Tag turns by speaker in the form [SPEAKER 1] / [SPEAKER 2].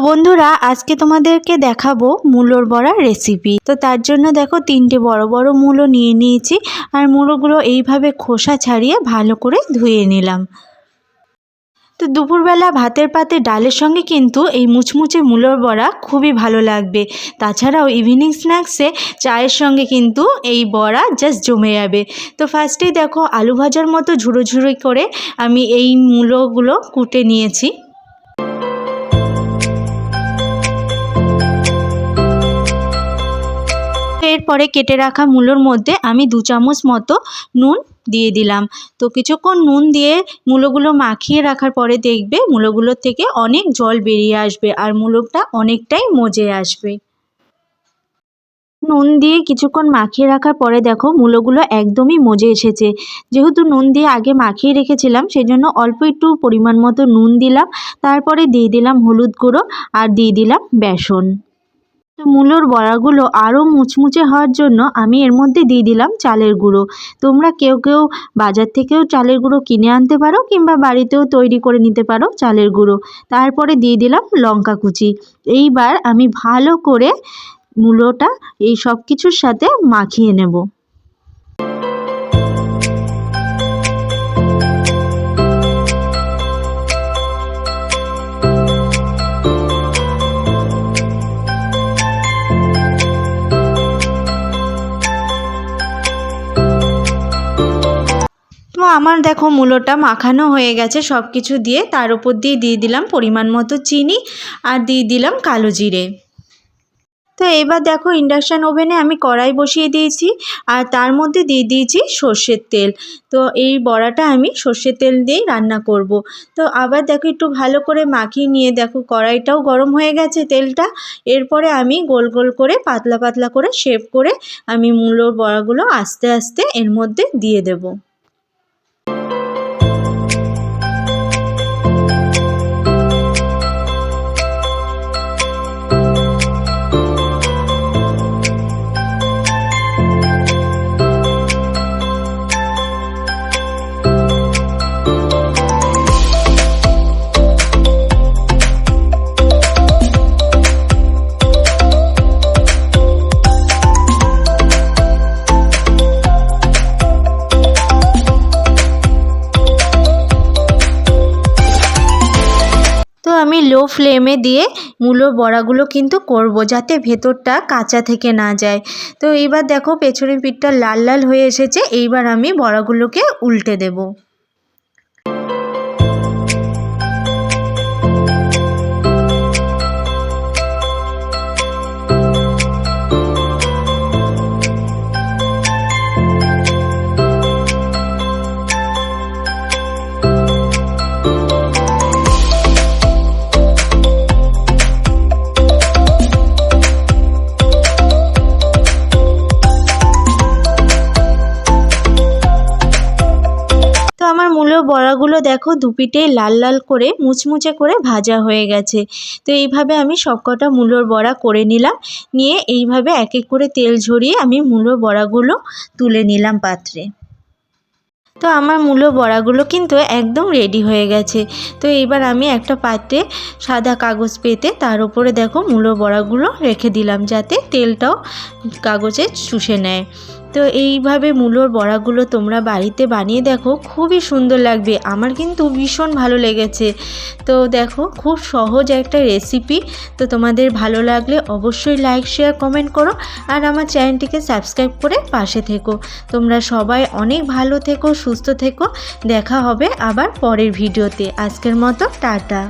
[SPEAKER 1] বন্ধুরা আজকে তোমাদেরকে দেখাবো মূলোর বড়ার রেসিপি। তো তার জন্য দেখো 3টে বড় বড় মূলো নিয়ে নিয়েছি, আর মূলোগুলো এইভাবে খোসা ছাড়িয়ে ভালো করে ধুয়ে নিলাম। তো দুপুরবেলা ভাতের পাতে ডালের সঙ্গে কিন্তু এই মুচমুচে মূলোর বড়া খুবই ভালো লাগবে। তাছাড়াও ইভিনিং স্ন্যাক্সে চায়ের সঙ্গে কিন্তু এই বড়া জাস্ট জমে যাবে। তো ফার্স্টেই দেখো আলু ভাজার মতো ঝুড়ো ঝুড়ো করে আমি এই মূলোগুলো কুটে নিয়েছি। এরপরে কেটে রাখা মূলোর মধ্যে আমি 2 চামচ মতো নুন দিয়ে দিলাম। তো কিছুক্ষণ নুন দিয়ে মূলোগুলো মাখিয়ে রাখার পরে দেখবে মূলোগুলোর থেকে অনেক জল বেরিয়ে আসবে আর মূলোটা অনেকটাই মজে আসবে। নুন দিয়ে কিছুক্ষণ মাখিয়ে রাখার পরে দেখো মূলোগুলো একদমই মজে এসেছে। যেহেতু নুন দিয়ে আগে মাখিয়ে রেখেছিলাম সেই জন্য অল্প একটু পরিমাণ মতো নুন দিলাম, তারপরে দিয়ে দিলাম হলুদ গুঁড়ো আর দিয়ে দিলাম বেসন। মূলোর বড়াগুলো আরও মুচমুচে হওয়ার জন্য আমি এর মধ্যে দিয়ে দিলাম চালের গুঁড়ো। তোমরা কেউ কেউ বাজার থেকেও চালের গুঁড়ো কিনে আনতে পারো কিংবা বাড়িতেও তৈরি করে নিতে পারো চালের গুঁড়ো। তারপরে দিয়ে দিলাম লঙ্কা কুচি। এইবার আমি ভালো করে মূলোটা এই সব কিছুর সাথে মাখিয়ে নেব। তো আমার দেখো মূলোটা মাখানো হয়ে গেছে সব কিছু দিয়ে। তার উপর দিয়ে দিলাম পরিমাণ মতো চিনি আর দিয়ে দিলাম কালো জিরে। তো এবার দেখো ইন্ডাকশান ওভেনে আমি কড়াই বসিয়ে দিয়েছি আর তার মধ্যে দিয়ে দিয়েছি সর্ষের তেল। তো এই বড়াটা আমি সর্ষের তেল দিয়েই রান্না করব। তো আবার দেখো একটু ভালো করে মাখিয়ে নিয়ে দেখো কড়াইটাও গরম হয়ে গেছে তেলটা। এরপরে আমি গোল গোল করে পাতলা পাতলা করে শেপ করে আমি মূলোর বড়াগুলো আস্তে আস্তে এর মধ্যে দিয়ে দেব। তো আমি লো ফ্লেমে দিয়ে মূলোর বড়াগুলো কিন্তু করব যাতে ভেতরটা কাঁচা থেকে না যায়। তো এইবার দেখো পেছনের পিঠটা লাল লাল হয়ে এসেছে। এইবার আমি বড়াগুলোকে উল্টে দেব। আমার মূলোর বড়াগুলো দেখো দুপিটেই লাল লাল করে মুচমুচে করে ভাজা হয়ে গেছে। তো এইভাবে আমি সবকটা মূলোর বড়া করে নিলাম। নিয়ে এইভাবে এক এক করে তেল ঝরিয়ে আমি মূলোর বড়াগুলো তুলে নিলাম পাত্রে। তো আমার মূলো বড়াগুলো কিন্তু একদম রেডি হয়ে গেছে। তো এইবার আমি একটা পাত্রে সাদা কাগজ পেতে তার উপরে দেখো মূলো বড়াগুলো রেখে দিলাম যাতে তেলটাও কাগজে শুষে নেয়। তো এইভাবে মূলোর বড়াগুলো তোমরা বাড়িতে বানিয়ে দেখো, খুবই সুন্দর লাগবে। আমার কিন্তু ভীষণ ভালো লেগেছে। তো দেখো খুব সহজ একটা রেসিপি। তো তোমাদের ভালো লাগলে অবশ্যই লাইক শেয়ার কমেন্ট করো আর আমার চ্যানেলটিকে সাবস্ক্রাইব করে পাশে থেকো। তোমরা সবাই অনেক ভালো থেকো, সুস্থ থেকো। দেখা হবে আবার পরের ভিডিওতে। আজকের মতো টাটা।